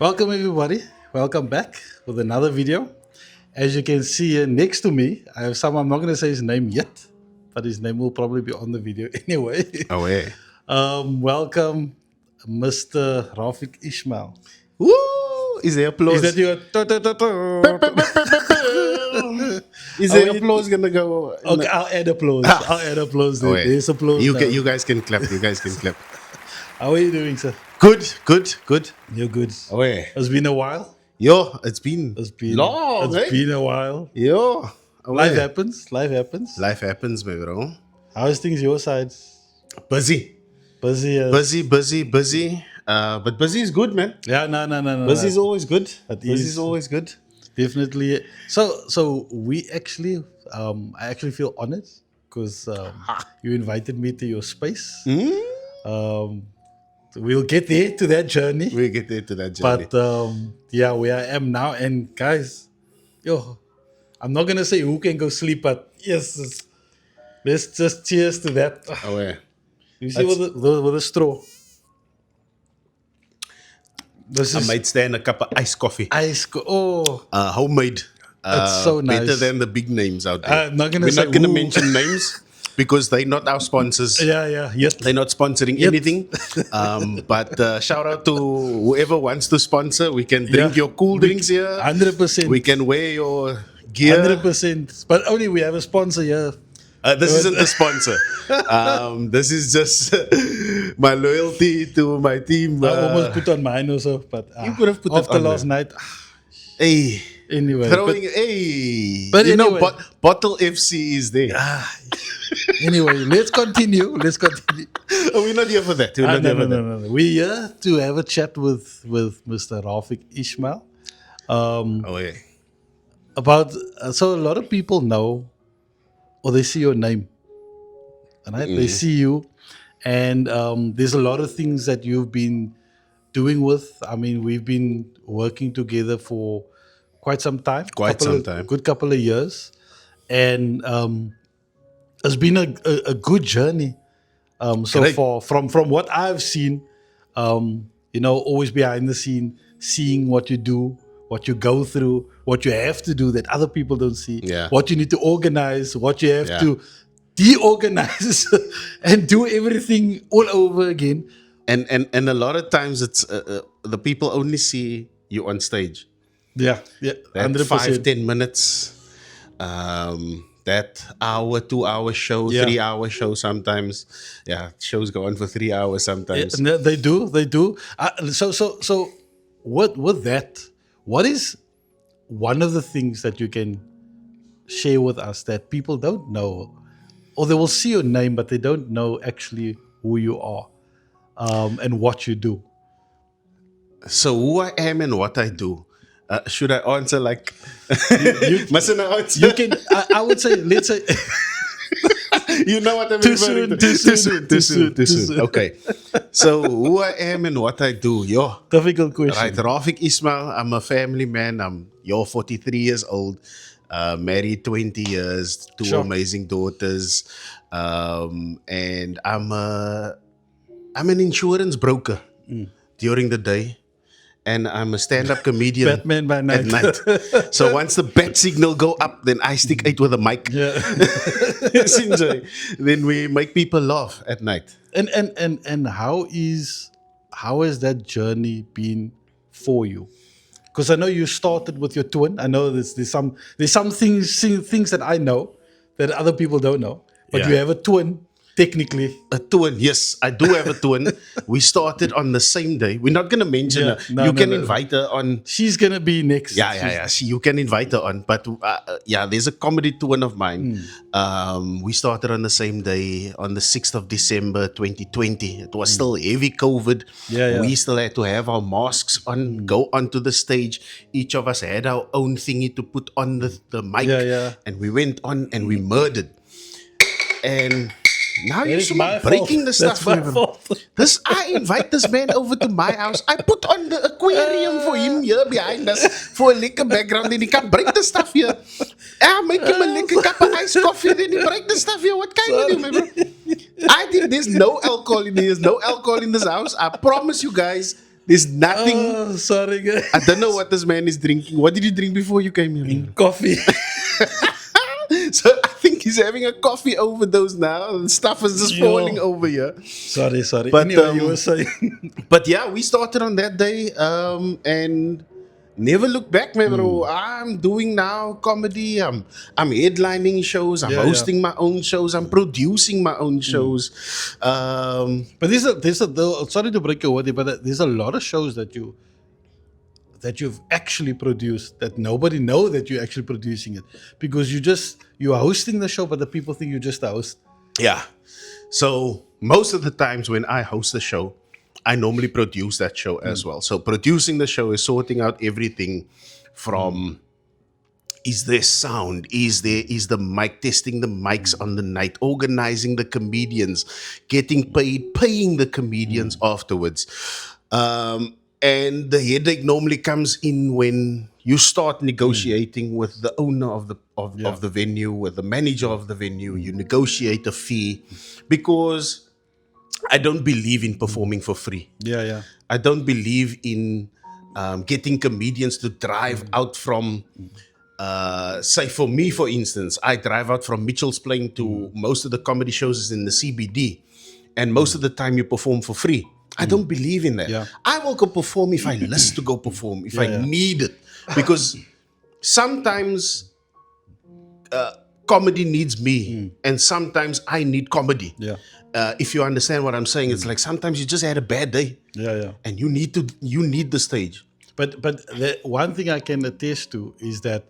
Welcome everybody. Welcome back with another video. As you can see here next to me, I have someone. I'm not going to say his name yet, but his name will probably be on the video anyway. Oh, yeah. Welcome, Mr. Rafique Ismail. Woo! Is there Is applause? that your? Is there applause gonna go? Okay, I'll add applause. I'll add applause. Oh, There. yeah. There's applause. You, Now. you guys can clap. You guys can clap. How are you doing, sir? Good. You're good. Oh, yeah. It's been a while. Yo, it's been long, It's been a while. Yo. Oh, Life yeah. happens. Life happens. Life happens, my bro. How's things your side? Busy. Busy. Busy. But busy is good, man. Yeah, no. Busy is always good. It Busy is. is always good. Definitely. So we actually, I actually feel honored because you invited me to your space. Um, we'll get there to that journey. We'll get there to that journey. But yeah, where I am now, and guys, I'm not gonna say who can go sleep, but yes, let's just cheers to that. Oh, yeah. You see with the straw. This I is might stand a cup of iced coffee. Homemade. It's so nice. Better than the big names out there. I'm not gonna We're say not going to who. mention names because they're not our sponsors. Yet. They're not sponsoring anything. But shout out to whoever wants to sponsor. We can drink your cool drinks here. 100%. We can wear your gear. 100%. But only we have a sponsor here. This isn't the sponsor. This is just my loyalty to my team. I almost put on mine also, but You could have put it after on last there. night. Hey. Anyway, Throwing, but you know, anyway. Bottle FC is there. Anyway, let's continue. Oh, we're not here for that. We're not here for that. No. We're here to have a chat with Mr. Rafique Ismail. Oh, yeah. About so a lot of people know or they see your name, right? They see you, and there's a lot of things that you've been doing with. I mean, we've been working together for quite some time, good couple of years, and it's been a good journey so Correct. far. From what I've seen, always behind the scene, seeing what you do, what you go through, what you have to do that other people don't see, Yeah. what you need to organize, what you have Yeah. to deorganize, and do everything all over again. And a lot of times it's the people only see you on stage. Yeah, That 100%. 5-10 minutes, that hour, 2 hour show, Yeah. 3 hour show sometimes. Yeah, shows go on for 3 hours sometimes. Yeah, they do. So with that, what is one of the things that you can share with us that people don't know, or they will see your name but they don't know actually who you are, and what you do? So who I am and what I do. Should I answer like? You- Mustn't I answer? You can. I would say. Let's say. You know what I'm Too referring soon, to. too soon. Okay. So who I am and what I do. Difficult question. Right, Rafique Ismail. I'm a family man. I'm 43 years old, married 20 years, two Sure. amazing daughters, and I'm an insurance broker during the day, and I'm a stand-up comedian Batman by night. at night. So once the bat signal go up, then I stick out with a mic. Yeah. Sinjay. Then we make people laugh at night. And how has that journey been for you? Because I know you started with your twin. I know there's some things that I know that other people don't know. But Yeah. you have a twin, technically. A twin, yes, I do have a twin. We started on the same day. We're not going to mention Yeah, her. no, You no, can no. invite her on. She's gonna be next. Yeah. You can invite her on. But yeah, there's a comedy twin of mine. We started on the same day, on the 6th of December 2020. It was still heavy COVID. Yeah. We still had to have our masks on, go onto the stage. Each of us had our own thingy to put on the mic. Yeah. And we went on and we murdered. And now you're It's my breaking fault. the That's stuff. my man. fault. I invite this man over to my house. I put on the aquarium for him here behind us for a liquor background, and he can break the stuff here. I make him a liquor cup of iced coffee, then he break the stuff here. What kind of you, man, bro? I think there's no alcohol in here. There's no alcohol in this house. I promise you guys, There's nothing. Oh, sorry, guys. I don't know what this man is drinking. What did you drink before you came here? Coffee. So I think he's having a coffee overdose now. And stuff is just falling Yo. over here. Sorry. But, Anyway, you were saying. But yeah, we started on that day, and never look back, man, bro. I'm doing now comedy. I'm headlining shows. I'm Yeah, hosting my own shows. I'm producing my own shows. But though, sorry to break your word, but there's a lot of shows that you've actually produced that nobody know that you're actually producing it because you are hosting the show, but the people think you're just a host. Yeah. So most of the times when I host a show, I normally produce that show as well. So producing the show is sorting out everything from is there sound, is the mic, testing the mics on the night, organizing the comedians, getting paid, paying the comedians afterwards. And the headache normally comes in when you start negotiating with the owner of the venue, with the manager of the venue. You negotiate a fee because I don't believe in performing for free. Yeah. I don't believe in getting comedians to drive out from, say, for me, for instance, I drive out from Mitchell's Plain to most of the comedy shows is in the CBD, and most of the time you perform for free. I don't believe in that. Yeah. I will go perform if I list to go perform, if I need it, because sometimes comedy needs me, and sometimes I need comedy. Yeah. If you understand what I'm saying, it's like sometimes you just had a bad day, Yeah. and you need the stage. But the one thing I can attest to is that,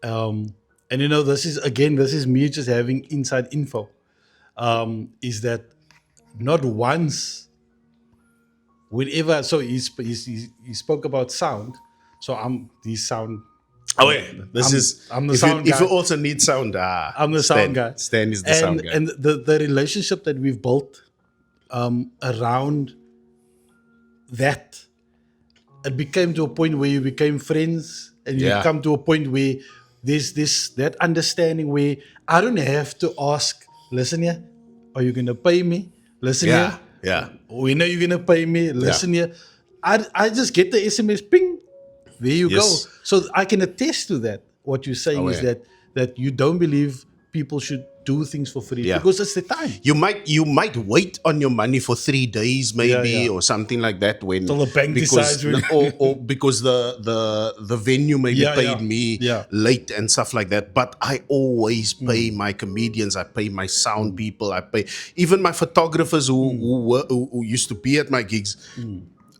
and this is me just having inside info, is that not once, whenever, so he spoke about sound, so I'm the sound. Oh yeah, I'm the if sound you, guy. if you also need sound, I'm the sound guy. Stan is the sound guy. And the relationship that we've built around that, it became to a point where you became friends, and you Yeah. come to a point where there's that understanding where I don't have to ask, listen here, are you gonna pay me? Listen Yeah, here, yeah, we know you're gonna pay me. Listen here. I just get the SMS ping. There you Yes. go. So I can attest to that. What you're saying is yeah. that you don't believe people should do things for free Yeah. because it's the time. You might wait on your money for 3 days, maybe, Yeah. or something like that. When Till the bank decides when- or because the venue maybe Yeah, paid yeah. me Yeah. late and stuff like that. But I always pay my comedians. I pay my sound people. I pay even my photographers who used to be at my gigs.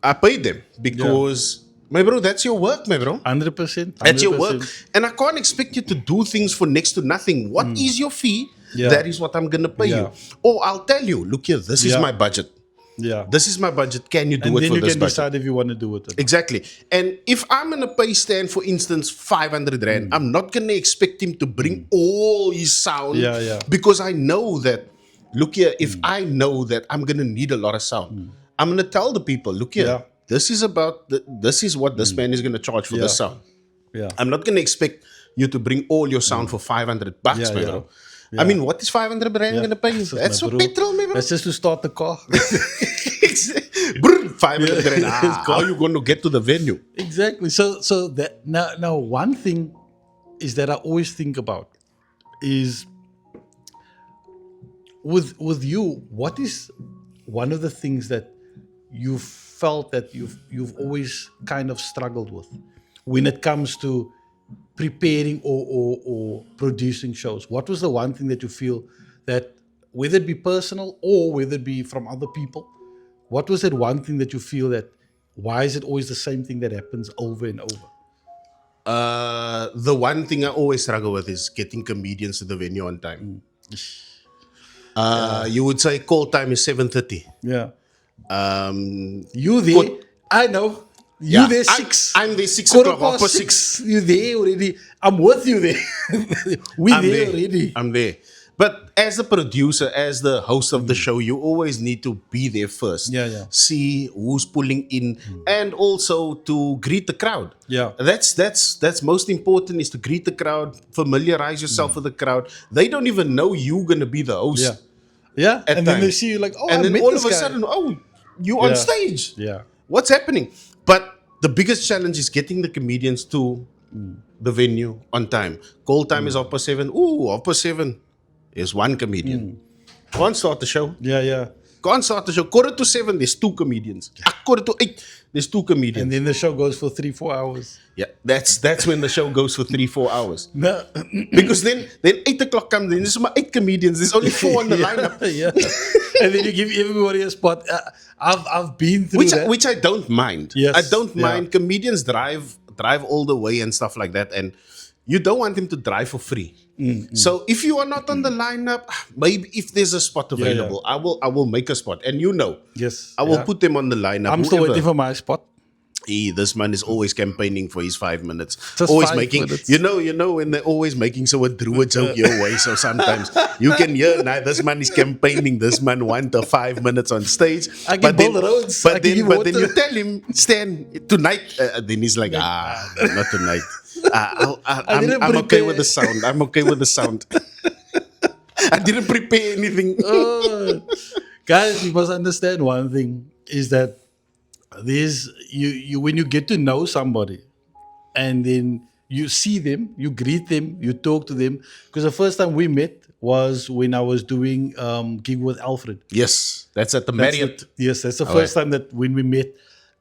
I paid them because, my bro, that's your work, my bro. 100%. That's your work. And I can't expect you to do things for next to nothing. What is your fee? Yeah. That is what I'm going to pay you. Yeah. Or I'll tell you, look here, this is Yeah. my budget. Yeah. This is my budget. Can you do And it then for you this can budget? decide if you want to do it. Or not. Exactly. And if I'm going to pay Stan, for instance, 500 Rand, I'm not going to expect him to bring all his sound. Yeah. Because I know that, look here, if I know that I'm going to need a lot of sound, I'm going to tell the people, look here, Yeah. this is what this man is going to charge for Yeah. this sound. Yeah. I'm not going to expect you to bring all your sound for 500 bucks, Yeah, my yeah. bro. I mean, what is 500 Rand going to pay you? That's for petrol, my bro. That's just to start the car. Brr, 500 Rand. Yeah. How are you going to get to the venue? Exactly. So that now one thing is that I always think about is with you, what is one of the things that you felt that you've always kind of struggled with when it comes to preparing or producing shows? What was the one thing that you feel that, whether it be personal or whether it be from other people, what was that one thing that you feel that, why is it always the same thing that happens over and over? The one thing I always struggle with is getting comedians to the venue on time. You would say call time is 7:30. Yeah. Um, You there? Put- I know. yeah, You there I'm- 6. I'm there 6 Quarter o'clock, half past past 6. You there already? I'm with you there. We I'm there there. already. I'm there. But as the producer, as the host of the show, you always need to be there first. Yeah. See who's pulling in, and also to greet the crowd. Yeah. That's most important, is to greet the crowd, familiarize yourself with the crowd. They don't even know you're gonna be the host. Yeah. Yeah. At And then they times. see you like, oh, and I then met all this of a guy. sudden, oh, you on Yeah. stage. Yeah. What's happening? But the biggest challenge is getting the comedians to the venue on time. Call time is 7:30. Ooh, 7:30 is one comedian. Can't start the show. Yeah, yeah. Can't start the show. 7:45, there's two comedians. 8:45, there's two comedians. And then the show goes for 3-4 hours. Yeah, that's when the show goes for 3-4 hours. No. Because then 8 o'clock comes in. There's my 8 comedians. There's only 4 on the lineup. Yeah. And then you give everybody a spot. I've been through that. Which I don't mind. Yes, I don't yeah. mind. Comedians drive all the way and stuff like that, and you don't want them to drive for free. So if you are not on the lineup, maybe if there's a spot available, I will make a spot, and Yes. I will yeah. put them on the lineup. I'm still whoever. waiting for my spot. This man is always campaigning for his 5 minutes. Just Always 5 making, minutes. you know, when they're always making so a joke your way. So sometimes you can hear, now this man is campaigning. This man want the 5 minutes on stage. I can build roads. I But can then, give but then water. you tell him, Stan, tonight. Then he's like, not tonight. I'm okay with the sound. I'm okay with the sound. I didn't prepare anything. Guys, you must understand one thing is that this you when you get to know somebody and then you see them, you greet them, you talk to them. Because the first time we met was when I was doing gig with Alfred. Yes, that's at the That's Marriott. yes, that's the first time that when we met.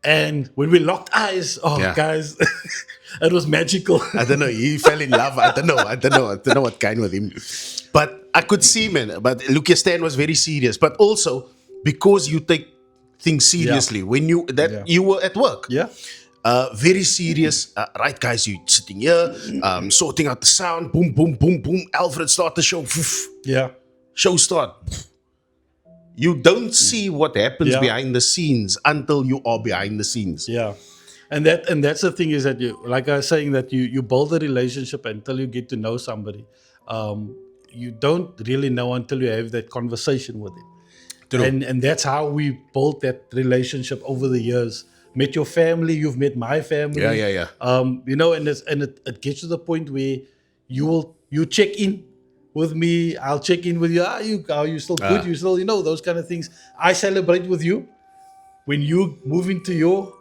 And when we locked eyes, Yeah. guys, it was magical. I don't know. He fell in love. I don't know what kind with him. But I could see, man. But Lucas Stan was very serious. But also because you take things seriously when you were at work. Yeah. Very serious. Right, guys, you sitting here, sorting out the sound. Boom, boom, boom, boom. Alfred start the show. Poof. Yeah. Show start. You don't see what happens Yeah. behind the scenes until you are behind the scenes. Yeah, and that's the thing is that you, like I was saying, that you build a relationship until you get to know somebody. You don't really know until you have that conversation with them. True. And that's how we built that relationship over the years. Met your family, you've met my family. Yeah. And it gets to the point where you check in with me, I'll check in with you. Are you still good? You still, those kind of things. I celebrate with you when you move into your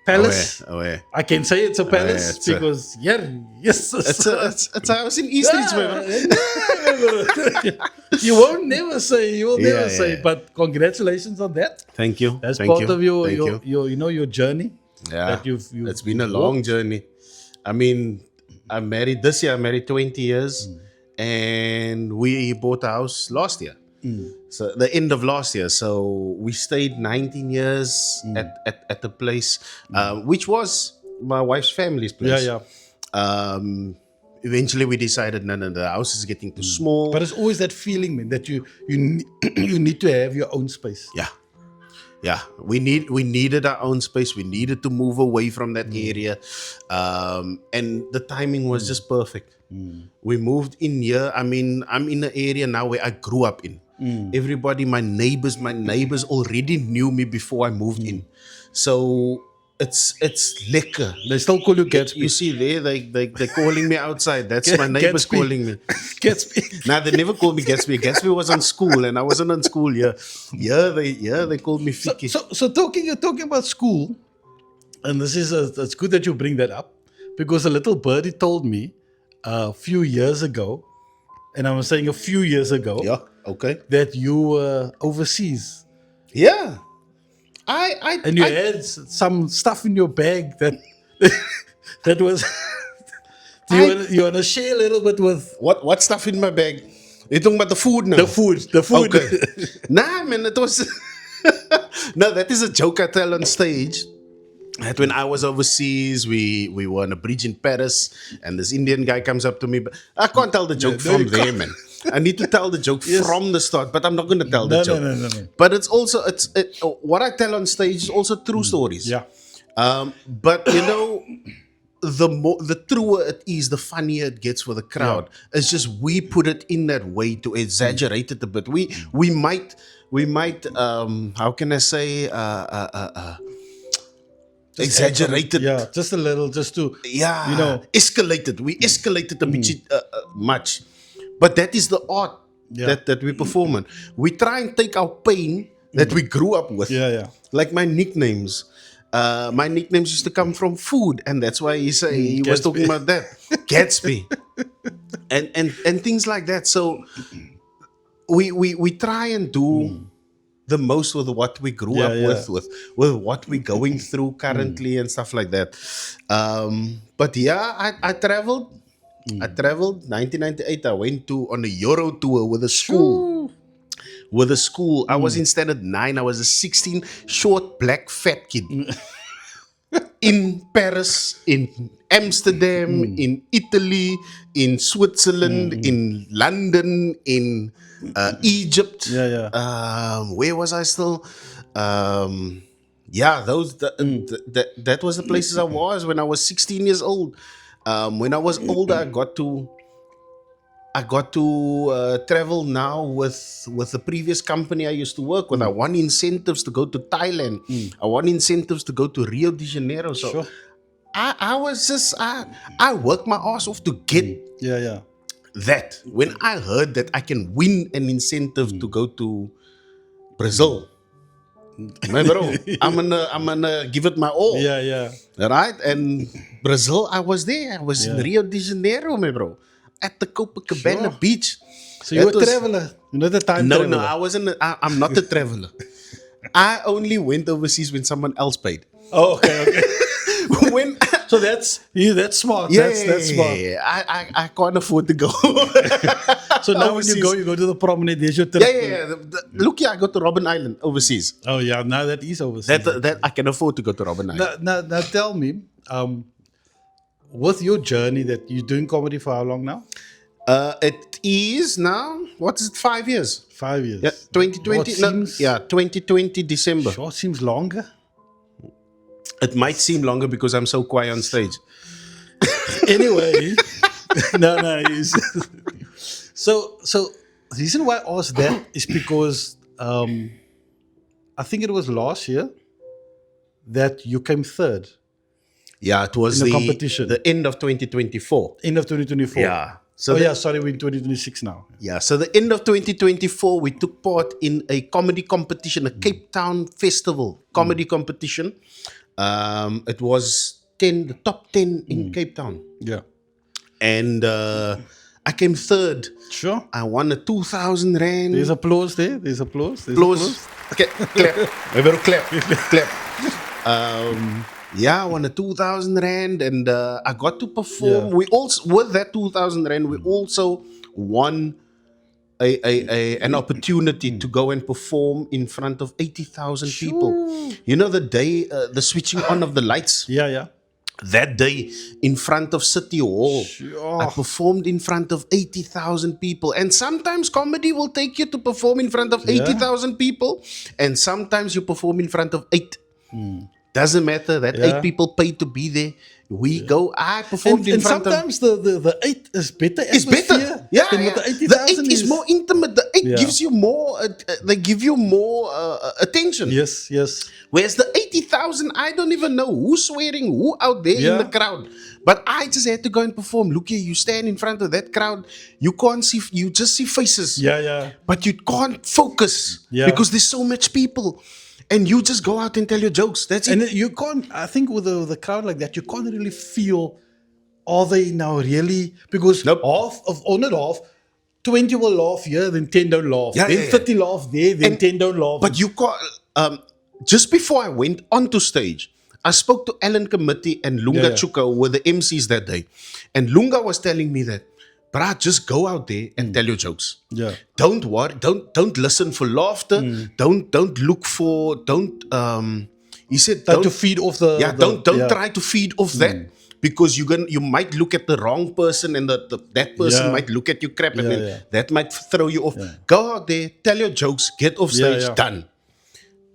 palace. Away. I can say it's a palace it's a- because yes, It's I was in Eastridge, man. You won't never say. You will never Yeah, say. yeah. But congratulations on that. Thank you. That's Thank part you. of your Thank you. your journey. Yeah, That you've it's been a long journey. I mean, I'm married this year. I'm married 20 years, and we bought a house last year. So the end of last year. So we stayed 19 years at the place, which was my wife's family's place. Yeah. Eventually, we decided, no, the house is getting too small. But it's always that feeling, man, that you you need to have your own space. Yeah, we needed our own space. We needed to move away from that area, and the timing was just perfect. We moved in here. I mean, I'm in an area now where I grew up in. Everybody, my neighbors already knew me before I moved in, so it's lekker. They still call you Gatsby. You see there, they're calling me outside. That's my neighbors Gatsby. calling me. Gatsby. Nah, they never called me Gatsby. Gatsby was on school, and I wasn't on school. They called me Fiki. So talking about school, and it's good that you bring that up because a little birdie told me a few years ago, and I'm saying a few years ago, Yeah, okay. that you were overseas Yeah. and you had some stuff in your bag that that was. You want to share a little bit with What stuff in my bag? You're talking about the food now? the food? Okay. Nah, man, it was. No, that is a joke I tell on stage. That when I was overseas, we were on a bridge in Paris, and this Indian guy comes up to me. But I can't tell the joke no, from you there, can't. man. I need to tell the joke Yes. from the start, but I'm not going to tell the No, joke. no. But it's also what I tell on stage is also true stories. Yeah. But the truer it is, the funnier it gets for the crowd. It's just we put it in that way to exaggerate it a bit. We might how can I say exaggerate it. Yeah, just a little, just to Escalated. We escalated a bit much, but that is the art Yeah. that we perform in. We try and take our pain that we grew up with. Yeah, yeah. Like my nicknames. My nicknames used to come from food, and that's why he was talking Gatsby. about that. Gatsby. And things like that. So we try and do the most with what we grew Yeah, up yeah. with what we're going through currently and stuff like that. But yeah, I traveled. I traveled 1998. I went to on a Euro tour with a school. With a school, I was in standard 9. I was a 16 short black fat kid in Paris, in Amsterdam, in Italy, in Switzerland, in London, in Egypt. Yeah, yeah. Where was I still? Yeah, that was the places I was when I was 16 years old. When I was older, I got to travel now with the previous company I used to work with. I won incentives to go to Thailand. I won incentives to go to Rio de Janeiro. So Sure. I was just I worked my ass off to get Yeah, yeah. that. When I heard that I can win an incentive to go to Brazil, my bro, I'm gonna give it my all. Yeah, yeah. Right? And Brazil, I was there. I was in Yeah. Rio de Janeiro, my bro, at the Copacabana Sure. beach. So you're That a was- traveler. You're not a time No, traveler. no, I wasn't. I'm not a traveler. I only went overseas when someone else paid. Oh, okay, okay. When So that's smart. yeah, That's smart. I can't afford to go. So now when overseas. you go to the promenade. There's your trip. Yeah. Look here, I go to Robben Island overseas. Oh yeah, now that is overseas. That I can afford to go to Robben Island. Now tell me, with your journey that you're doing comedy for how long now? It is now. What is it? 5 years. 5 years. Yeah, 2020. What seems, 2020 December. Sure seems longer. It might seem longer because I'm so quiet on stage. Anyway, no. So the reason why I asked that is because I think it was last year that you came third Yeah, it was In the competition. the end of 2024. end of 2024. Yeah. So Oh the- yeah, sorry, we're in 2026 now. Yeah, so the end of 2024, we took part in a comedy competition, a Cape Town festival comedy competition. It was the top 10 in Cape Town. Yeah. And I came third. Sure. I won a 2,000 Rand. There's applause there. There's applause. Applause. Okay, clap. We better clap. Clap. Yeah, I won a 2,000 Rand and I got to perform. Yeah. We also, with that 2,000 Rand, we also won an opportunity to go and perform in front of 80,000 people. You know, the day, the switching on of the lights, Yeah, yeah. that day in front of City Hall. Sure. I performed in front of 80,000 people. And sometimes comedy will take you to perform in front of 80,000 people. And sometimes you perform in front of 8. Doesn't matter that Yeah. 8 people pay to be there. We go, I performed in And front of... sometimes the 8 is better. It's atmosphere better. Yeah, than yeah. what the The 80,000 8 is more intimate. The 8 Yeah. gives you more, they give you more attention. Yes, yes. Whereas the 80,000, I don't even know who's swearing who out there in Yeah. the crowd. But I just had to go and perform. Look here, you stand in front of that crowd. You can't see, you just see faces. Yeah, yeah. But you can't focus Yeah. because there's so much people. And you just go out and tell your jokes. That's it. And you can't, I think with the crowd like that, you can't really feel, are they now really, because Nope. half of, or not half, 20 will laugh here, then 10 don't laugh. Yeah, then yeah, yeah. 30 laugh there, then And- 10 don't laugh. But you can't. Just before I went onto stage, I spoke to Alan Committee and Lunga Yeah, yeah. Chuka, who were the MCs that day. And Lunga was telling me that, bruh, just go out there and tell your jokes. Yeah. Don't worry. Don't listen for laughter. Don't look for. Don't. He said Try don't to feed off the. yeah. the- Don't try to feed off that because you might look at the wrong person and that person Yeah. might look at you crap and Yeah, then yeah. that might throw you off. Go out there, tell your jokes, get off Yeah, stage, yeah. done.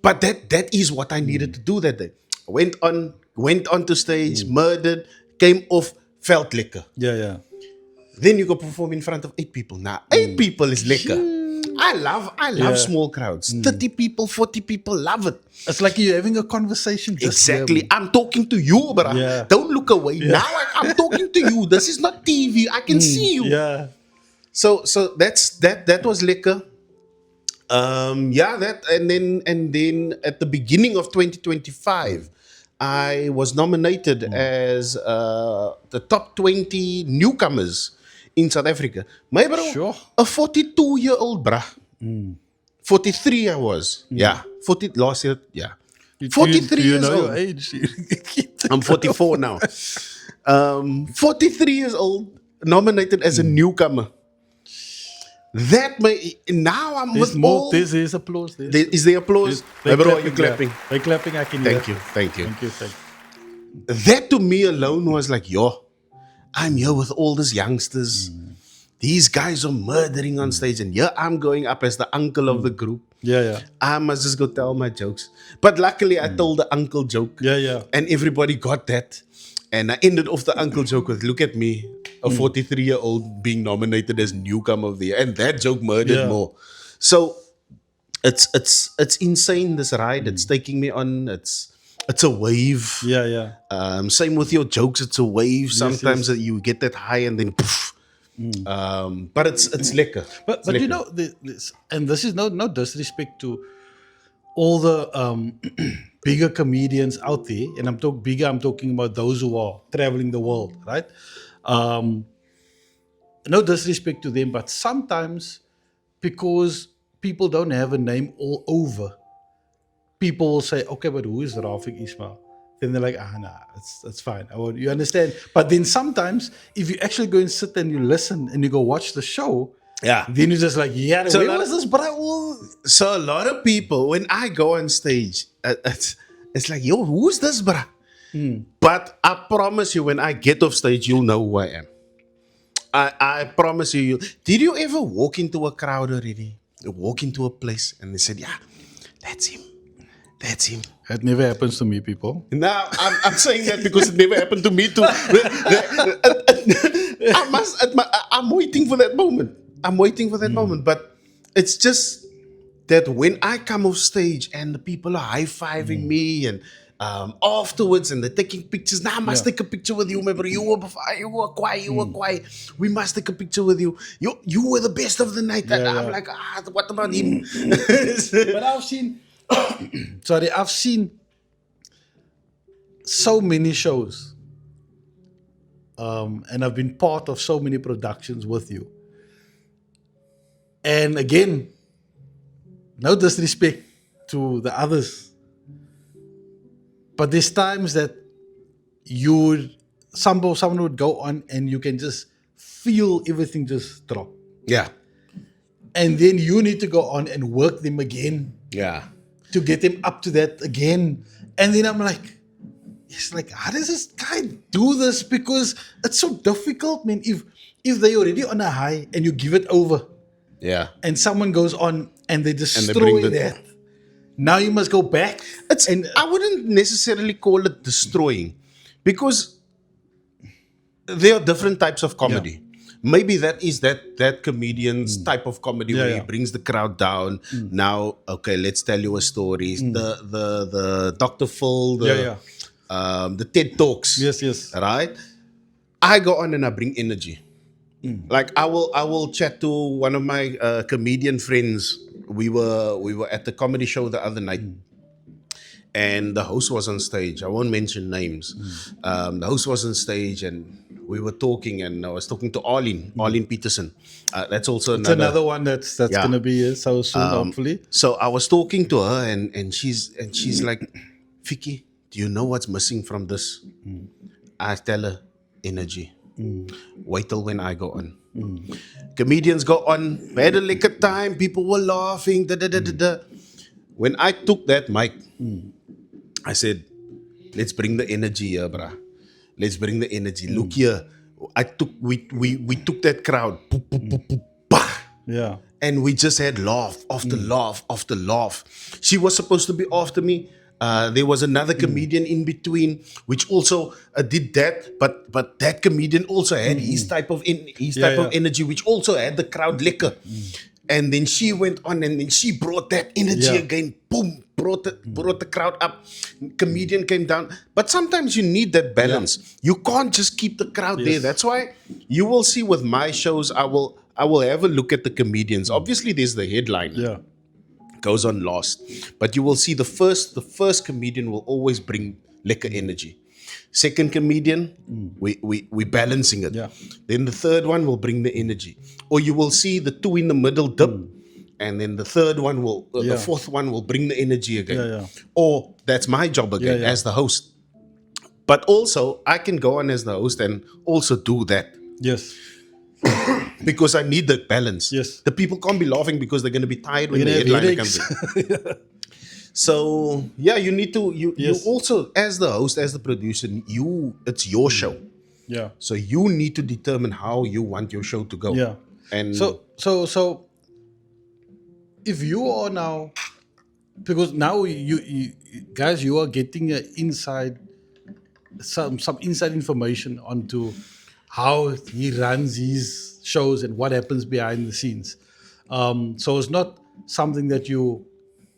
But that is what I needed to do that day. Went onto stage, murdered, came off, felt lekker. Yeah, yeah. Then you go perform in front of 8 people. Now, 8 people is lekker. I love Yeah. small crowds. 30 people, 40 people, love it. It's like you're having a conversation. Just Exactly. there. I'm talking to you, bruh. Yeah. Don't look away. Now I'm talking to you. This is not TV. I can see you. Yeah. So that was lekker. Yeah, that and then at the beginning of 2025, I was nominated as the top 20 newcomers in South Africa. My bro, Sure. a 42-year-old bruh. 43 I was. Yeah. 40 last year. Yeah. Do 43 you years know your old. age? I'm 44 now. 43 years old, nominated as a newcomer. That may now I'm There's with more. all. There's applause. Is there applause? They're My bro, are you clapping. Yeah. clapping? They're clapping. I can hear. Thank you. Thank you. Thank you. Thank That to me alone was like, yo, I'm here with all these youngsters. These guys are murdering on stage, and here I'm going up as the uncle of the group. Yeah, yeah. I must just go tell my jokes. But luckily, I told the uncle joke, Yeah, yeah. and everybody got that. And I ended off the uncle joke with, "Look at me, a 43-year-old being nominated as newcomer of the year," and that joke murdered Yeah. more. So it's insane. This ride, it's taking me on. It's a wave. Yeah, yeah. Same with your jokes. It's a wave. Sometimes yes. that you get that high and then poof. But it's lekker. But It's but you lekker. know this, and this is no disrespect to all the bigger comedians out there, and I'm talking about those who are traveling the world, right? Um, no disrespect to them, but sometimes because people don't have a name all over, people will say, okay, but who is Rafique Ismail? Then they're like, nah, it's fine. You understand? But then sometimes, if you actually go and sit and you listen and you go watch the show, Yeah. then you're just like, yeah, So a where lot was of- this, bro? So a lot of people, when I go on stage, it's like, yo, who's this, bruh? But I promise you, when I get off stage, you'll know who I am. I promise you. Did you ever walk into a crowd already? Walk into a place and they said, yeah, that's him. That's him. That never happens to me, people. Now I'm saying that because it never happened to me too. I'm waiting for that moment. I'm waiting for that moment. But it's just that when I come off stage and the people are high-fiving me and afterwards and they're taking pictures. Now I must Yeah. take a picture with you, remember? You were quiet, you were quiet. We must take a picture with you. You were the best of the night. And Yeah, I'm yeah. like, what about him? But I've seen, I've seen so many shows, and I've been part of so many productions with you. And again, no disrespect to the others, but there's times that someone would go on and you can just feel everything just drop. Yeah. And then you need to go on and work them again Yeah. to get them up to that again. And then I'm like, it's like, how does this guy do this? Because it's so difficult, man. If they're already on a high and you give it over Yeah. and someone goes on and they they destroy bring the- that, now you must go back. I wouldn't necessarily call it destroying because there are different types of comedy. Maybe that is that comedian's type of comedy Yeah, where yeah. he brings the crowd down. Now, okay, let's tell you a story. The Dr. Phil, the TED Talks. Yes, yes. Right? I go on and I bring energy. Like I will chat to one of my comedian friends. We were at the comedy show the other night, and the host was on stage. I won't mention names. The host was on stage, and we were talking, and I was talking to Arlene Peterson. That's also It's another one that's Yeah. gonna be here so soon, hopefully. So I was talking to her, and she's like, Vicky, do you know what's missing from this? I tell her, energy. Wait till when I go on. Comedians go on, we had a lekker time, people were laughing, da da da da da. When I took that mic, I said, let's bring the energy here, bruh. Let's bring the energy. Look here. We took that crowd. Poop, poop, poop, poop, bah. Yeah. And we just had laugh after laugh after laugh. She was supposed to be after me. There was another comedian in between, which also did that. But that comedian also had his type of Yeah. energy, which also had the crowd liquor. And then she went on, and then she brought that energy Yeah. again. Boom, brought the crowd up. Comedian came down. But sometimes you need that balance. You can't just keep the crowd there. Yes. That's why you will see with my shows, I will have a look at the comedians. Obviously, there's the headliner. Yeah. goes on last. But you will see the first comedian will always bring lekker energy. Second comedian, we balancing it. Yeah. Then the third one will bring the energy. Or you will see the two in the middle dip, and then the third one will, the Yeah. fourth one will bring the energy again. Yeah, yeah. Or that's my job again Yeah, yeah. as the host. But also, I can go on as the host and also do that Yes. because I need the balance. Yes. The people can't be laughing because they're going to be tired when You're the gonna have headliner comes in. headaches. So yeah, you need to you Yes. also, as the host, as the producer, it's your show. Yeah. So you need to determine how you want your show to go. Yeah. And So if you are now, because now you guys, you are getting some inside information onto how he runs his shows and what happens behind the scenes. So it's not something that you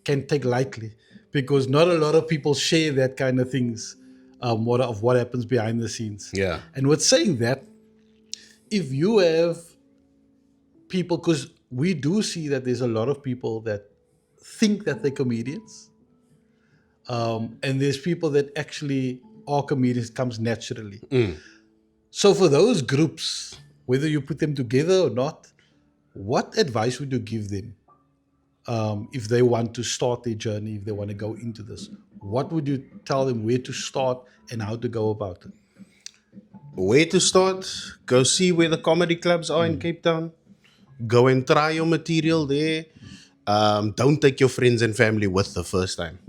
can take lightly, because not a lot of people share that kind of things, what happens behind the scenes. Yeah. And with saying that, if you have people, because we do see that there's a lot of people that think that they're comedians, and there's people that actually are comedians, comes naturally. So for those groups, whether you put them together or not, what advice would you give them, if they want to start their journey, if they want to go into this? What would you tell them, where to start and how to go about it? where to start? Go see where the comedy clubs are in Cape Town. Go and try your material there. Don't take your friends and family with the first time,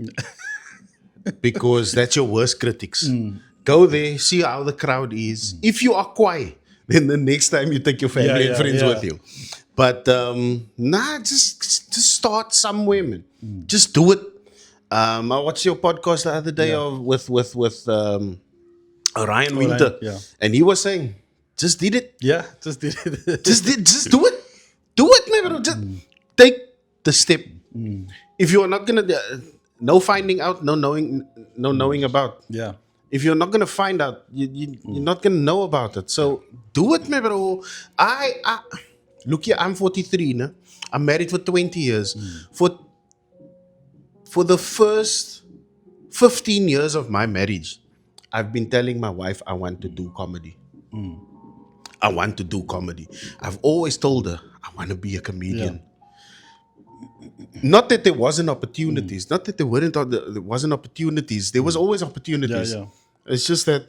because that's your worst critics. Go there, see how the crowd is. If you are quiet, then the next time you take your family and friends with you. But just start somewhere, man. Just do it. I watched your podcast the other day with Ryan Winter, and he was saying, just did it. Yeah, just did it. Just do it. Do it, man, bro. Just take the step. If you are not gonna, no finding out, no knowing about. Yeah. If you're not gonna find out, you're not gonna know about it. So do it, man, bro. I look here. I'm 43. No? I'm married for 20 years. For the first 15 years of my marriage, I've been telling my wife I want to do comedy. I want to do comedy. I've always told her I want to be a comedian. Not that there wasn't opportunities. Not that there wasn't opportunities. There was always opportunities. Yeah. It's just that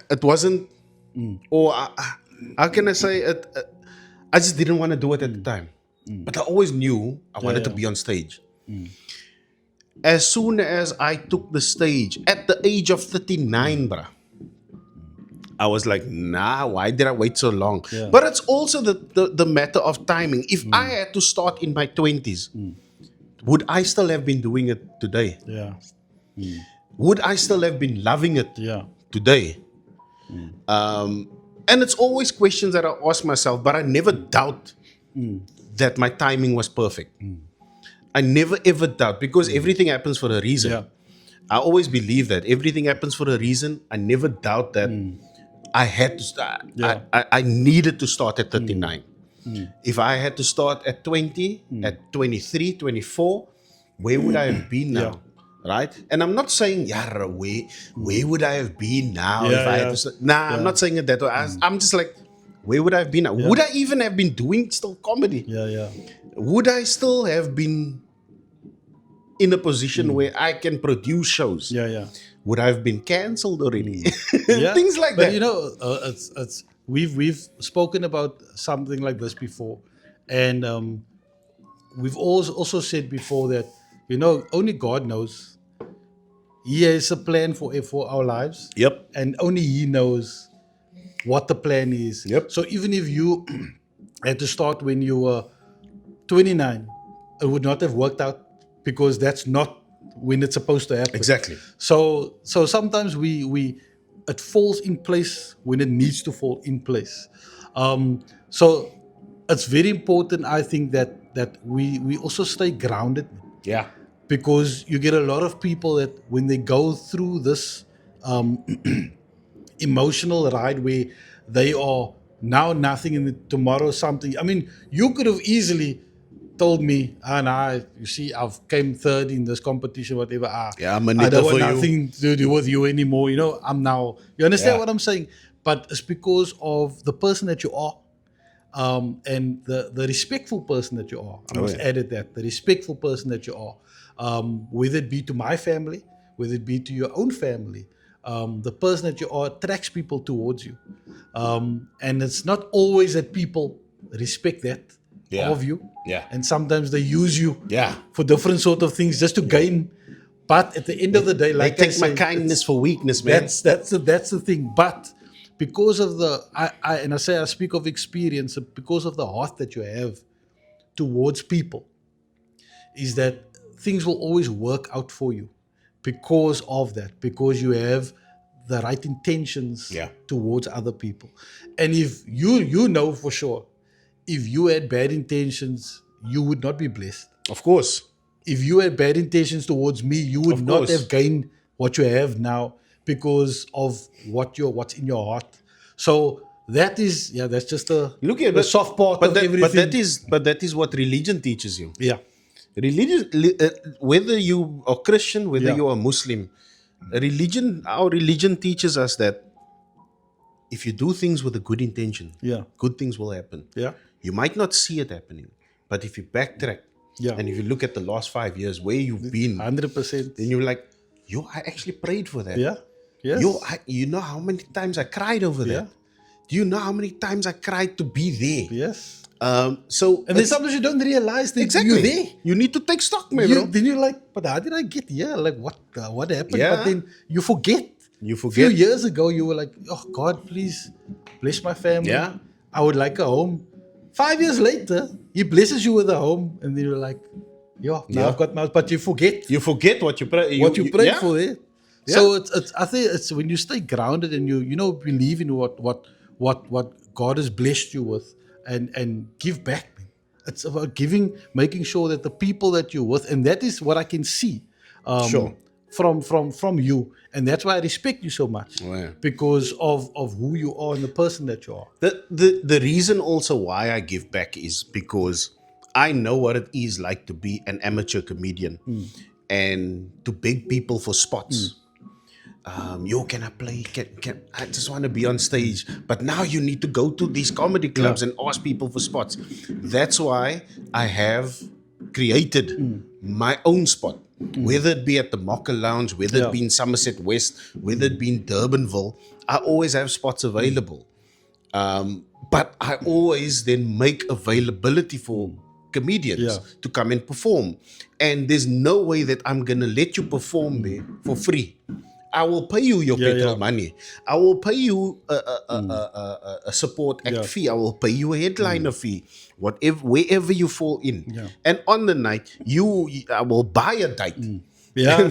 it wasn't. Or how can I say it? I just didn't want to do it at the time. But I always knew I wanted to be on stage. As soon as I took the stage at the age of 39, bruh, I was like, nah, why did I wait so long? Yeah. But it's also the matter of timing. If I had to start in my 20s, would I still have been doing it today? Yeah. Would I still have been loving it Yeah. today? And it's always questions that I ask myself, but I never doubt that my timing was perfect. I never ever doubt, because everything happens for a reason. Yeah. I always believe that everything happens for a reason. I never doubt that I had to start. Yeah. I needed to start at 39. If I had to start at 20, at 23, 24, where would I have been now? Right? And I'm not saying, yeah, where would I have been now if I had to start? Nah, I'm not saying it that way. I'm just like, where would I have been now? Would I even have been doing still comedy? Yeah. Would I still have been in a position where I can produce shows? Yeah. Would I have been cancelled already? Yeah. Things like but that. you know, we've spoken about something like this before, and we've also said before that, you know, only God knows. He has a plan for our lives. Yep. And only He knows what the plan is. Yep. So even if you had to start when you were 29, it would not have worked out, because that's not when it's supposed to happen. Exactly. So sometimes it falls in place when it needs to fall in place. So it's very important, I think, that we also stay grounded, Yeah. because you get a lot of people that when they go through this emotional ride where they are now nothing and tomorrow something. I mean, you could have easily told me, nah, you see, I've came third in this competition, whatever. Yeah, I'm a I knitter don't want for you. nothing to do with you anymore. You know, I'm now. You understand Yeah. what I'm saying? But it's because of the person that you are, and the respectful person that you are. I Oh, must yeah. add it that the respectful person that you are, whether it be to my family, whether it be to your own family, the person that you are attracts people towards you, and it's not always that people respect that Yeah. of you, Yeah. and sometimes they use you Yeah. for different sort of things just to gain. But at the end of the day, They like I take my say, kindness it's- for weakness, man. that's the thing. But because of I speak of experience, because of the heart that you have towards people, is that things will always work out for you because of that, because you have the right intentions Yeah. towards other people. And if you know for sure, if you had bad intentions, you would not be blessed. Of course. If you had bad intentions towards me, you would Of not course. have gained what you have now because of what's in your heart. So that's just Look here, the soft part of everything. but that is what religion teaches you. Yeah, Whether you are Christian, whether Yeah. you are Muslim, our religion teaches us that if you do things with a good intention, Yeah. good things will happen. yeah, You might not see it happening, but if you backtrack Yeah. and if you look at the last 5 years where you've been, 100%. then you're like, yo, I actually prayed for that. Yeah, yes, You know how many times I cried over Yeah. that? Do you know how many times I cried to be there? yes. So And then it's- sometimes you don't realize that exactly. you're there. You need to take stock, man, bro. Then you're like, but how did I get here? Like, what happened? Yeah. But then you forget. You A few forget. years ago, you were like, oh, God, please bless my family. Yeah. I would like a home. 5 years later, He blesses you with a home. And then you're like, now Yeah. I've got my house. But you forget You forget what you pray. what you prayed yeah. for there. Yeah. So I think it's when you stay grounded and you believe in what God has blessed you with and give back. Man. It's about giving, making sure that the people that you're with, and that is what I can see Sure. from you. And that's why I respect you so much. Oh, yeah. Because of who you are and the person that you are. The reason also why I give back is because I know what it is like to be an amateur comedian and to beg people for spots. Yo, can I play? Can I just want to be on stage? But now you need to go to these comedy clubs and ask people for spots. That's why I have created my own spot. Whether it be at the Mocha Lounge, whether it be in Somerset West, whether it be in Durbanville, I always have spots available. But I always then make availability for comedians Yeah. to come and perform. And there's no way that I'm going to let you perform there for free. I will pay you your petrol money. I will pay you a support act fee. I will pay you a headliner fee, wherever you fall in. Yeah. And on the night, I will buy a date. Yeah.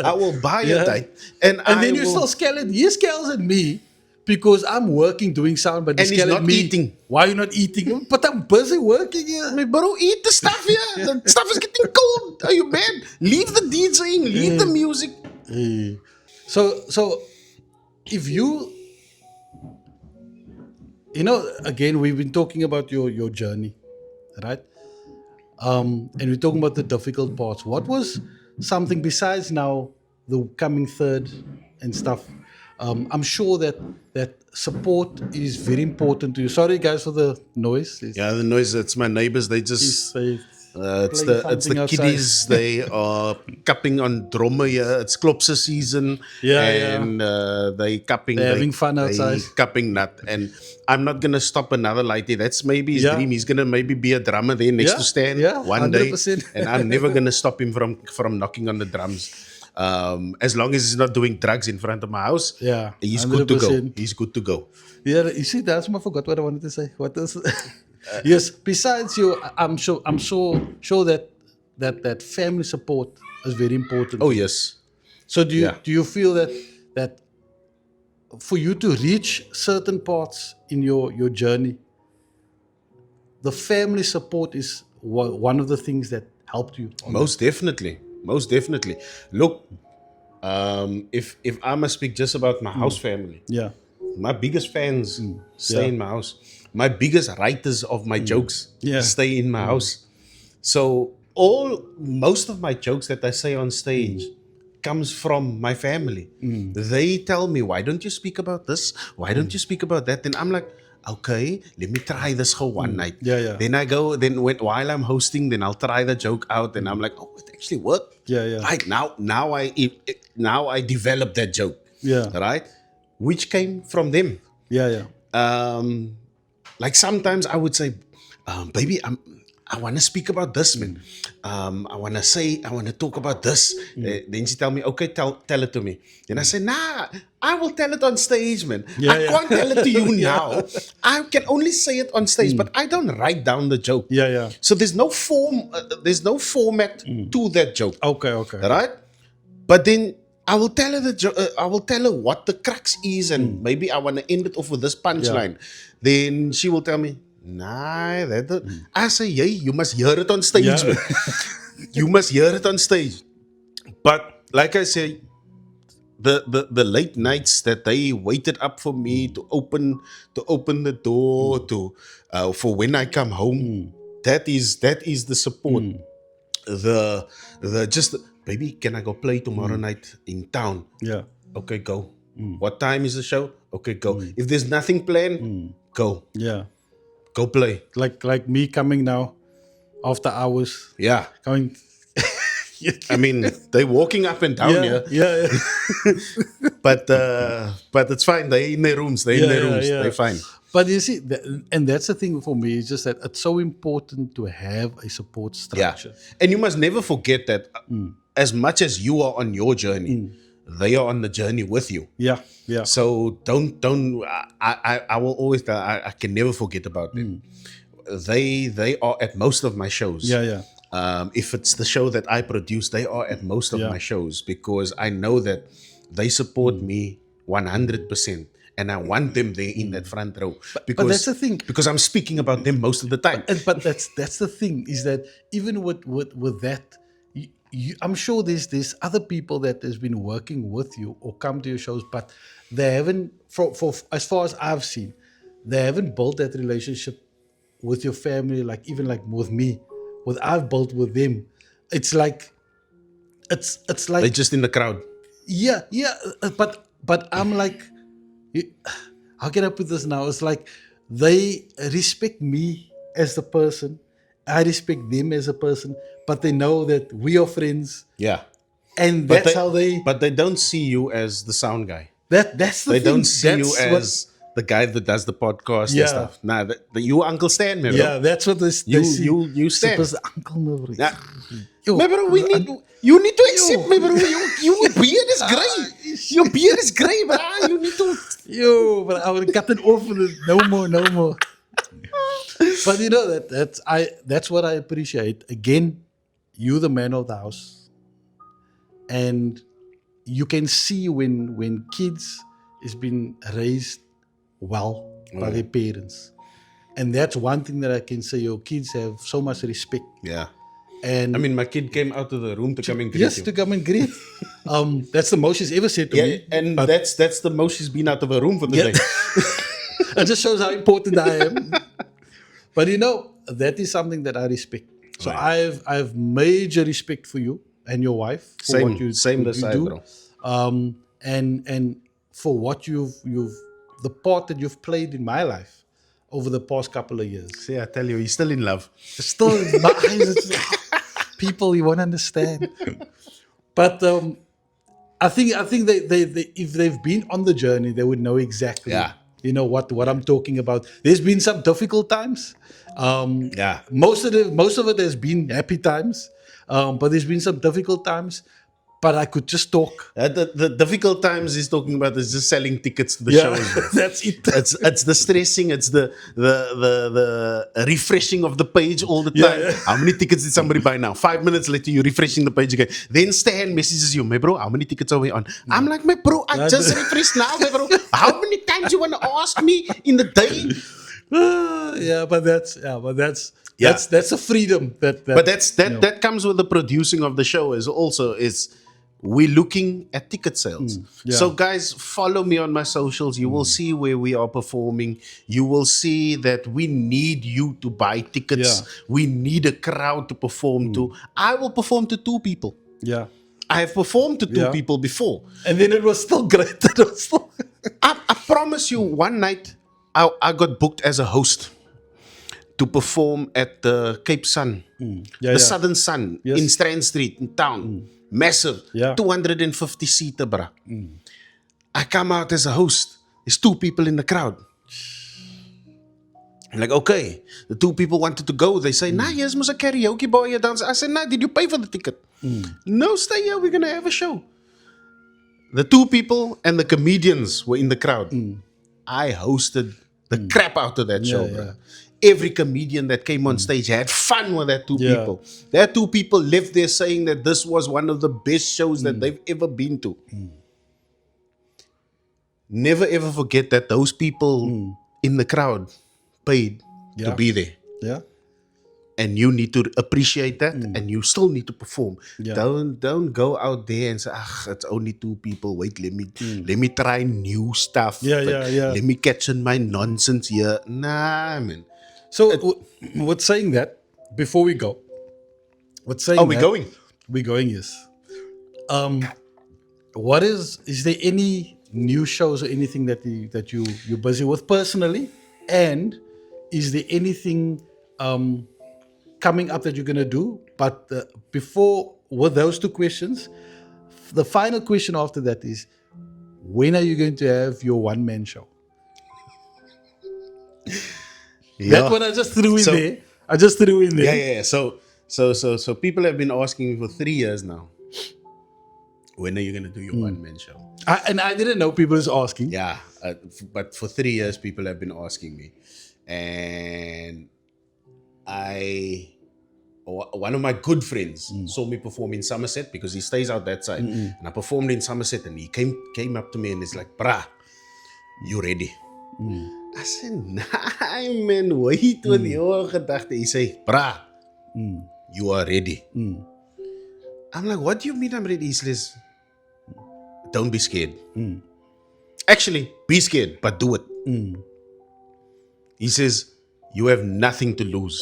I will buy a date, and then you still scale it. He scales at me because I'm working doing sound, but And he's scale at not me. eating. Why are you not eating? But I'm busy working here. I mean, bro, eat the stuff here. The stuff is getting cold. Are you mad? Leave the DJing, leave the music. So if you again, we've been talking about your journey, right? And we're talking about the difficult parts. What was something besides now the coming third and stuff? I'm sure that support is very important to you. Sorry, guys, for the noise. Yeah, the noise. It's my neighbors. They just. It's playing the something outside. kiddies. They are cupping on drummer here. It's klopse season, and they cupping. They're having fun outside. Cupping nut, and I'm not gonna stop another lady. That's maybe his Yeah. dream. He's gonna maybe be a drummer there next Yeah, to Stan yeah, one day, 100%. and I'm never gonna stop him from knocking on the drums. As long as he's not doing drugs in front of my house, Yeah, he's good to go. 100%. He's good to go. Yeah, you see, that's I forgot what I wanted to say. What else? Yes. Besides you, I'm sure that family support is very important. Oh yes. So do yeah. you feel that for you to reach certain parts in your journey, the family support is one of the things that helped you? Most definitely. Look, if I must speak just about my house family, Yeah. my biggest fans stay Yeah. in my house. My biggest writers of my jokes Yeah. stay in my house. So most of my jokes that I say on stage comes from my family. They tell me, why don't you speak about this? Why don't you speak about that? Then I'm like, okay, let me try this whole one night. Yeah, yeah. Then I go, while I'm hosting, then I'll try the joke out, and I'm like, oh, it actually worked. Yeah, yeah. Right now I developed that joke. Yeah. Right, which came from them. Yeah, yeah. Like sometimes I would say, baby, I want to speak about this, man. I want to talk about this. Then she tell me, okay, tell it to me. Then I say, nah, I will tell it on stage, man. Yeah, I yeah. can't tell it to you now. I can only say it on stage, but I don't write down the joke. Yeah, yeah. So there's no format to that joke. Okay, okay. Right? But then I will tell her I will tell her what the crux is, and maybe I want to end it off with this punchline. Then she will tell me, nah, I say, yeah, you must hear it on stage, Yeah. man. You must hear it on stage. But like I say, the late nights that they waited up for me to open the door to for when I come home, that is the support. The just, baby, can I go play tomorrow night in town? Yeah. Okay, go. What time is the show? Okay, go. If there's nothing planned, go. Yeah. Go play. Like me coming now after hours. Yeah. Coming. I mean, they're walking up and down here, yeah, yeah. but it's fine. They're in their rooms. They're fine. But you see, and that's the thing for me, is just that it's so important to have a support Yeah. structure. And you must never forget that as much as you are on your journey, they are on the journey with you. Yeah, yeah. So don't. I will always. I can never forget about them. They are at most of my shows. Yeah, yeah. If it's the show that I produce, they are at most of Yeah. my shows, because I know that they support me 100%, and I want them there in that front row. Because that's the thing. Because I'm speaking about them most of the time. But that's the thing, is that even with that, I'm sure there's other people that has been working with you or come to your shows, but they haven't, for as far as I've seen, they haven't built that relationship with your family, like even like with me, what I've built with them. It's like They're just in the crowd. yeah, but I'm like, how can I put this now? It's like they respect me as the person, I respect them as a person, but they know that we are friends, Yeah. and But that's how they. But they don't see you as the sound guy. That's the They thing. don't see you That's what- as the guy that does the podcast Yeah. and stuff. Nah, you Uncle Stan, man. yeah, that's what they You- see. you stand. Super uncle never. Yeah. Yo, Maar bro, you need to accept me, bro. Your beard is grey. Your beard is grey, bro. You need to. Yo, but I would have cut it off with it. No more. But you know that's what I appreciate. Again, you the man of the house, and you can see when kids is been raised well by their parents, and that's one thing that I can say. Your kids have so much respect, Yeah. and I mean, my kid came out of the room to come and greet yes, you. to come and greet. That's the most she's ever said to Yeah, me. and But that's the most she's been out of a room for the Yeah. day. it just shows how important I am. But you know, that is something that I respect. So Right. I've major respect for you and your wife for Same- what you same what this you side, do. bro. And for what you've the part that you've played in my life over the past couple of years. See, I tell you, he's still in love. Still in my eyes, people, you won't understand. But I think they if they've been on the journey, they would know exactly. Yeah. You know what I'm talking about. There's been some difficult times. Yeah. Most of it has been happy times, but there's been some difficult times. But I could just talk. The difficult times he's talking about is just selling tickets to the Yeah, shows. bro. that's it. It's the stressing, it's the refreshing of the page all the Yeah, time. yeah. How many tickets did somebody buy now? 5 minutes later, you're refreshing the page again. Then Stan messages you, my bro, how many tickets are we on? I'm like, my bro, I just refreshed now, my bro. How many times you want to ask me in the day? But that's a freedom that But that comes with the producing of the show is also is we're looking at ticket sales. Yeah. So, guys, follow me on my socials. You will see where we are performing. You will see that we need you to buy tickets. Yeah. We need a crowd to perform to. I will perform to 2 people. Yeah. I have performed to 2 Yeah. people before. And then it was still great. It was still... I promise you, one night I got booked as a host to perform at the Cape Sun, Yeah, the Southern Sun Yes. in Strand Street in town. Massive, Yeah. 250 seater, bruh. I come out as a host. There's 2 people in the crowd. I'm like, okay, the 2 people wanted to go. They say, nah, here's a karaoke boy here dance. I said, nah, did you pay for the ticket? No, stay here. We're gonna have a show. The 2 people and the comedians were in the crowd. I hosted the crap out of that show, bro. Every comedian that came on stage had fun with that 2 Yeah. people. That 2 people left there saying that this was one of the best shows that they've ever been to. Never ever forget that those people in the crowd paid to Yeah. be there. Yeah. And you need to appreciate that, and you still need to perform. Yeah. Don't go out there and say, it's only 2 people. Wait, let me try new stuff. Yeah, and yeah, yeah. Let me catch in my nonsense here. Nah, man. So, with saying that, before we go, with saying Oh, we're that- going. We're going, yes. What is there any new shows or anything that you're busy with personally? And is there anything coming up that you're gonna do? But before, with those 2 questions, the final question after that is, when are you going to have your one-man show? That one I just threw in So- there. I just threw in there. Yeah. So people have been asking me for 3 years now. When are you gonna do your one-man show? And I didn't know people was asking. Yeah, but for 3 years, people have been asking me, and one of my good friends saw me perform in Somerset because he stays out that side, and I performed in Somerset, and he came up to me and he's like, "Brah, you ready?" I said, "Nah, man, wait with your gedachte." He say, "Brah, you are ready." I'm like, "What do you mean I'm ready?" He says, "Don't be scared. Actually, be scared, but do it." He says, "You have nothing to lose.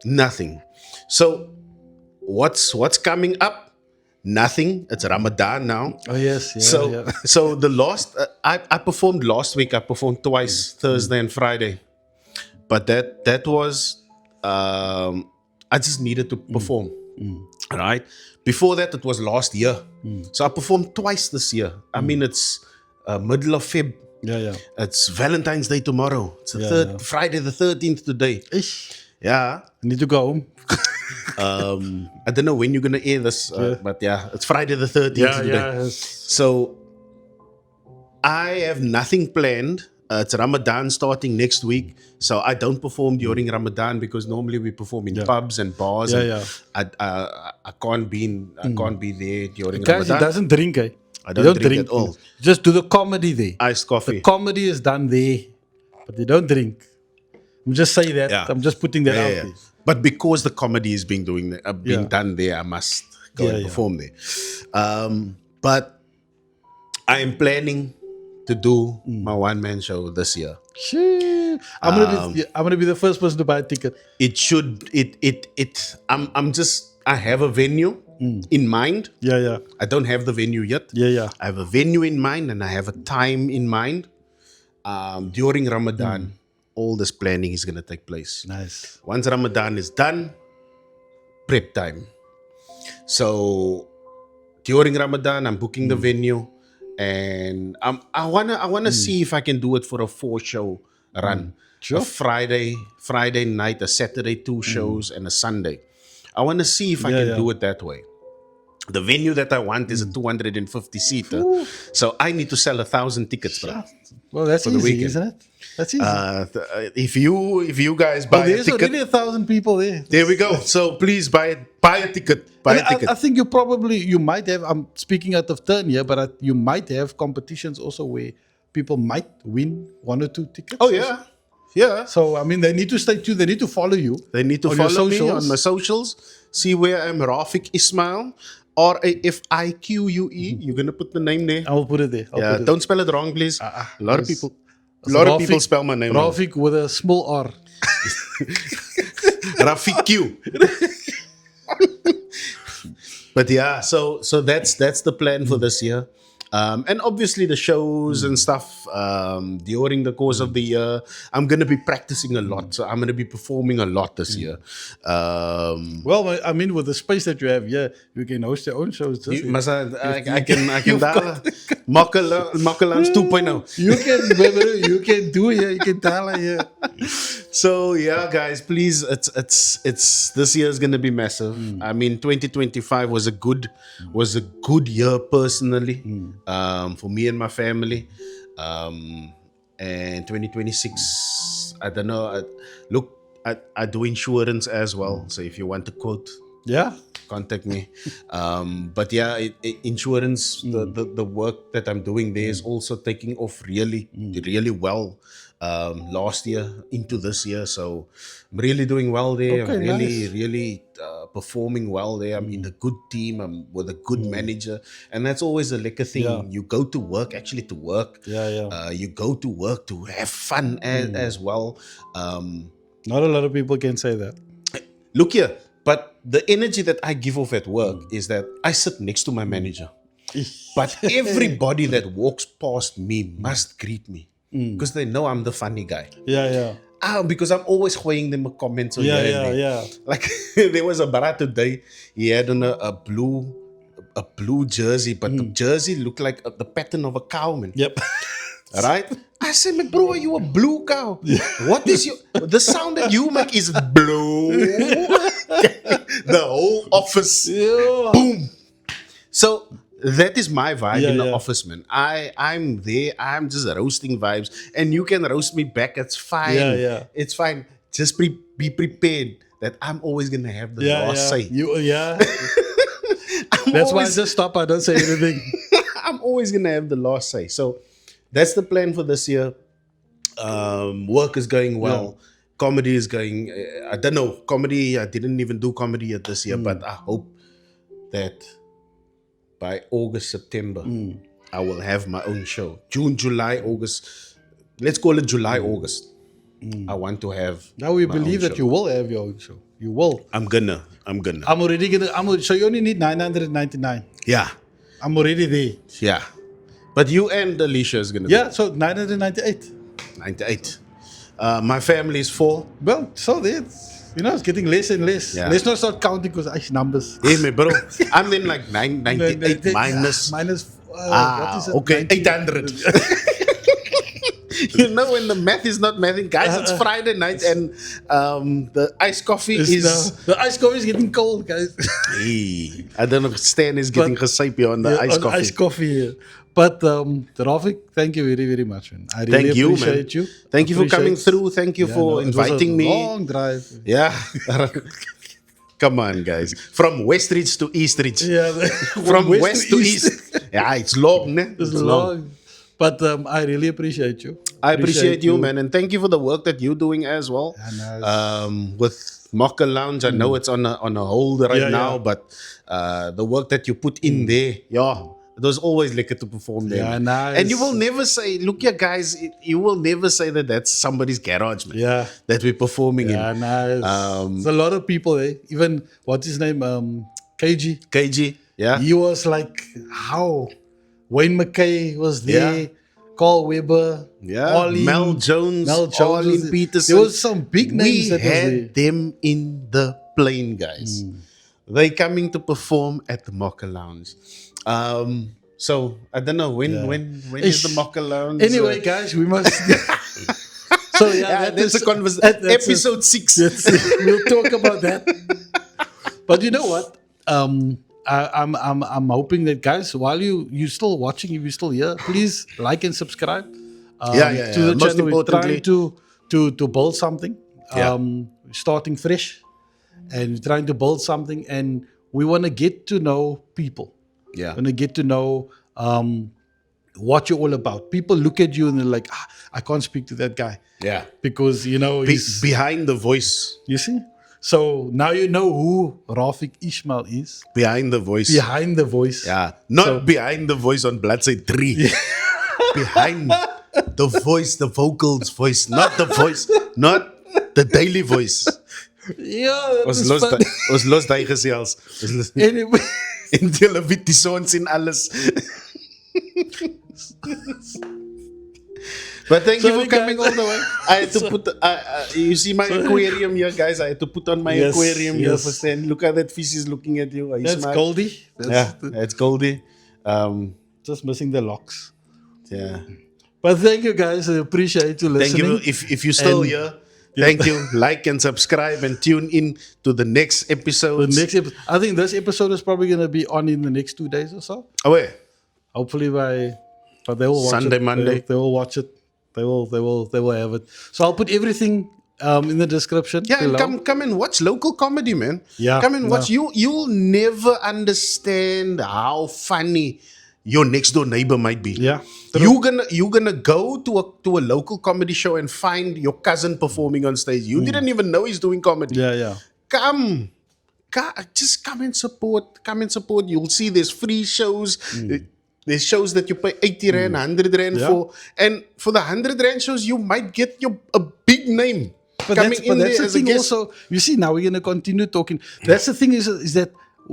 Nothing." So, what's coming up? Nothing. It's Ramadan now. Oh yes. Yeah, So, yeah. so the last I performed last week. I performed twice, Thursday and Friday. But that was I just needed to perform. Right. Before that, it was last year. So I performed twice this year. I mean, it's middle of Feb. Yeah. It's Valentine's Day tomorrow. It's the Yeah. Friday the 13th today. Ish. Yeah. I need to go home. I don't know when you're gonna air this, but yeah, it's Friday the 13th today. So I have nothing planned. It's Ramadan starting next week, so I don't perform during Ramadan because normally we perform in pubs and bars. Yeah, and I can't be there during Guys, he Ramadan. doesn't drink, eh? I You don't drink at all. Just do the comedy there. Iced coffee. The comedy is done there, but they don't drink. I'm just saying that. Yeah. I'm just putting that out Yeah. there. But because the comedy is being Yeah. done there, I must go Yeah, and yeah. perform there. But I am planning to do my one-man show this year. Shit. I'm gonna be the first person to buy a ticket. It should I have a venue in mind. Yeah. I don't have the venue yet. Yeah. I have a venue in mind and I have a time in mind. During Ramadan, all this planning is gonna take place. Nice. Once Ramadan is done, prep time. So during Ramadan, I'm booking the venue, and I wanna see if I can do it for a 4-show run. Sure. A Friday night, a Saturday 2 shows, and a Sunday. I wanna see if I can do it that way. The venue that I want is a 250 seater, so I need to sell 1,000 tickets, bro. Well, that's the easy, weekend. isn't it? That's easy. If you guys buy a There's ticket, already 1,000 people there. there we go. So please buy a ticket. Buy a ticket. I think you might have, I'm speaking out of turn here, but you might have competitions also where people might win 1 or 2 tickets. Oh yeah, yeah. So, I mean, they need to stay tuned. They need to follow you. They need to on your follow me socials. on my socials. See where I'm Rafique Ismail. if IQUE, you're gonna put the name there. I'll put it there. I'll Yeah, put it don't spell it wrong, please. A lot of it's- people, it's Rafique- spell my name wrong. Rafique with a small R. Rafique Q. But yeah, so that's the plan for this year. And obviously the shows and stuff during the course of the year, I'm gonna be practicing a lot. So I'm gonna be performing a lot this year. Well, I mean, with the space that you have here, you can host your own shows. Just Mas I can dial Mokkelans 2.0. you can do here. You can dial here. So yeah, guys, please, it's this year is gonna be massive. I mean, 2025 was a good year personally, for me and my family. And 2026, I don't know. I do insurance as well. So if you want to quote, Yeah. contact me. But yeah, insurance, the work that I'm doing there is also taking off really well. Last year into this year, so I'm really doing well there. Okay, I'm really nice. really performing well there. I'm in a good team. I'm with a good manager, and that's always a lekker thing. Yeah. You go to work actually to work. Yeah. You go to work to have fun as well. Not a lot of people can say that. Look here, but the energy that I give off at work is that I sit next to my manager. But everybody that walks past me must greet me because they know I'm the funny guy. Yeah. Because I'm always showing them a comment. So Yeah. Like there was a barat today. He had on a blue jersey, but the jersey looked like the pattern of a cow, man. Yep. Right? I said, "Man, bro, are you a blue cow? What is the sound that you make is blue." The whole office, Yeah. boom. So that is my vibe in the Yeah. office, man. I'm there. I'm just roasting vibes, and you can roast me back. It's fine. Yeah. It's fine. Just be prepared that I'm always gonna have the Yeah. last say. Yeah. I'm That's why I always- just stop. I don't say anything. I'm always gonna have the last say. So that's the plan for this year. Work is going well. Comedy is going. I don't know. Comedy. I didn't even do comedy yet this year, but I hope that by August, September, I will have my own show. June, July, August. Let's call it July, August. I want to have. Now we my believe own that show. you will have your own show. You will. I'm gonna. I'm already gonna. So you only need 999. Yeah. I'm already there. Yeah. But you and Alicia is gonna. Yeah. So 998. Do 98. My family is 4. Well, so that's it's getting less and less. Yeah. Let's not start counting because I numbers. Hey, me bro. I'm then like 998 minus. What is it? Okay, 90. 800. You know when the math is not mathing, guys. It's Friday night and the iced coffee It's is. now- the ice coffee is getting cold, guys. Hey, I don't know. Stan is getting gesypie on the iced on coffee. Iced coffee. Yeah. But Rafique, thank you very, very much, man. I really Thank you, man. appreciate you. Thank you for coming Appreciate- through. Thank you Yeah, for no, it was inviting a me. Long drive. Yeah. Come on, guys. From Westridge to Eastridge. Yeah, From west to east. Yeah, it's long, ne? It's long. But I really appreciate you. I appreciate you, man, and thank you for the work that you're doing as well. Yeah, nice. With Mocha Lounge, I know it's on a hold right Yeah, now, yeah. but the work that you put in there, it was always lekker to perform there. Yeah, man. nice. And you will never say, look here, guys, you will never say that that's somebody's garage, man. Yeah. That we're performing Yeah, in. nice. There's a lot of people, even, what's his name? KG. KG, yeah. He was like, how? Wayne McKay was there. Yeah. Carl Weber. Yeah, Ollie, Mel Jones, was Arlene there. Peterson. There was some big names We that was there. had them in the plane, guys. They coming to perform at the Mocha Lounge. So I don't know when is the Ish. Mocha Lounge. Anyway, guys, we must. So yeah, that's a conversation. that's Episode 6. we'll talk about that. But you know what? I'm hoping that, guys, while you still watching, if you're still here, please like and subscribe. Yeah. To the Most channel. We're importantly- trying to build something. Yeah. Starting fresh, and we're trying to build something, and we want to get to know people. Yeah. Want to get to know what you're all about. People look at you and they're like, I can't speak to that guy Yeah. because he's Behind the voice. you see. So now you know who Rafique Ismail is Behind the voice. behind the voice. Yeah. Not So- behind the voice on Bloodside 3. Behind the voice, the vocals voice. Not the voice. Not the daily voice. Yeah, that Ons was fun. los daai gesels. Anyway, En julle weet die sons en alles. But thank you Sorry, for coming guys. all the way. I had to put, you see my aquarium here, guys. I had to put on my Yes, aquarium here yes. for Stan. Look how that fish is looking at you. that's Goldie. Yeah, That's it's Goldie. just missing the locks. Yeah. But thank you guys. I appreciate you Thank listening. you. If you're still And- here, thank you. Like and subscribe and tune in to the next episode. The next episode, I think this episode is probably going to be on in the next 2 days or so. Oh, wait. Hopefully but they will watch Sunday, it. Monday. They will watch it. They will have it. So I'll put everything in the description. Yeah, and below. come and watch local comedy, man. Yeah, Come and yeah. watch. You'll never understand how funny your next door neighbor might be. Yeah. You're gonna go to a local comedy show and find your cousin performing on stage. You didn't even know he's doing comedy. Yeah. Just come and support. Come and support. You'll see there's free shows. There's shows that you pay 80 rand, 100 rand Yeah. for. And for the 100 rand shows, you might get a big name But coming that's in there the as a thing guest. also. You see, now we're going to continue talking. That's the thing is that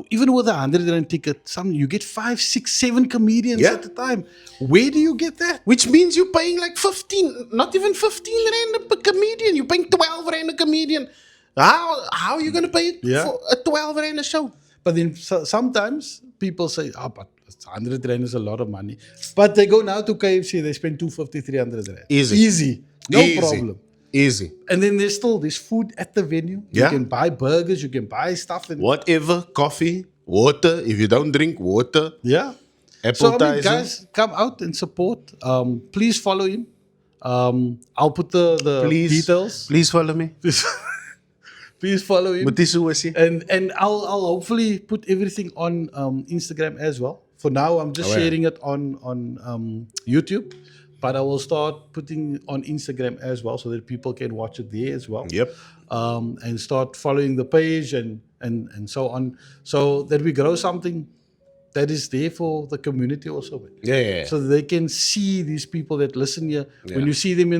even with a 100 rand ticket, you get 5, 6, 7 comedians Yeah. at a time. Where do you get that? Which means you're paying like 15, not even 15 rand per comedian. You're paying 12 rand a comedian. How are you going to pay it Yeah. for a 12 rand a show? But then sometimes people say, but 100 rand is a lot of money. But they go now to KFC, they spend 250, 300 rand. Easy. No Easy. problem. Easy. And then there's food at the venue. Yeah. You can buy burgers, you can buy stuff. And Whatever, coffee, water. If you don't drink water, yeah. So, I mean, appetizing. guys, come out and support. Please follow him. I'll put the details. Please follow me. Please follow him. Mutisuwasi. And I'll hopefully put everything on Instagram as well. For now, I'm just Oh, yeah. sharing it on YouTube, but I will start putting on Instagram as well so that people can watch it there as well. Yep. And start following the page and so on, so that we grow something that is there for the community also. Yeah. So that they can see these people that listen here. Yeah. When you see them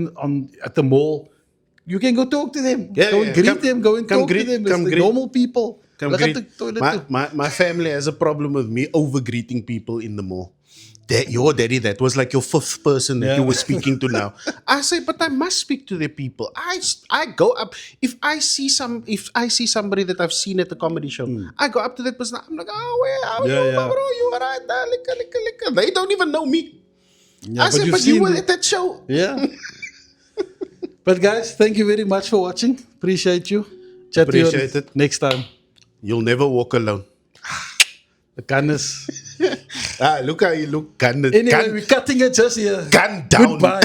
at the mall, you can go talk to them. Yeah, Go yeah. and greet Come- them. Go and come talk greet- to them. come It's the greet. normal people. Come Look greet. at the toilet. My family has a problem with me over greeting people in the mall. Your daddy, that was like your 5th person that Yeah. you were speaking to now. I say, but I must speak to the people. I go up if I see somebody that I've seen at the comedy show. I go up to that person. I'm like, how are Yeah, you, yeah. bro? You alright? Lika. They don't even know me. Yeah, I said, you've but you seen were the- at that show. Yeah. But guys, thank you very much for watching. Appreciate you. Chat to you Appreciate it. next time. You'll never walk alone. The kindness. Look how you look. Gun Anyway, we're cutting it just here. down. Goodbye.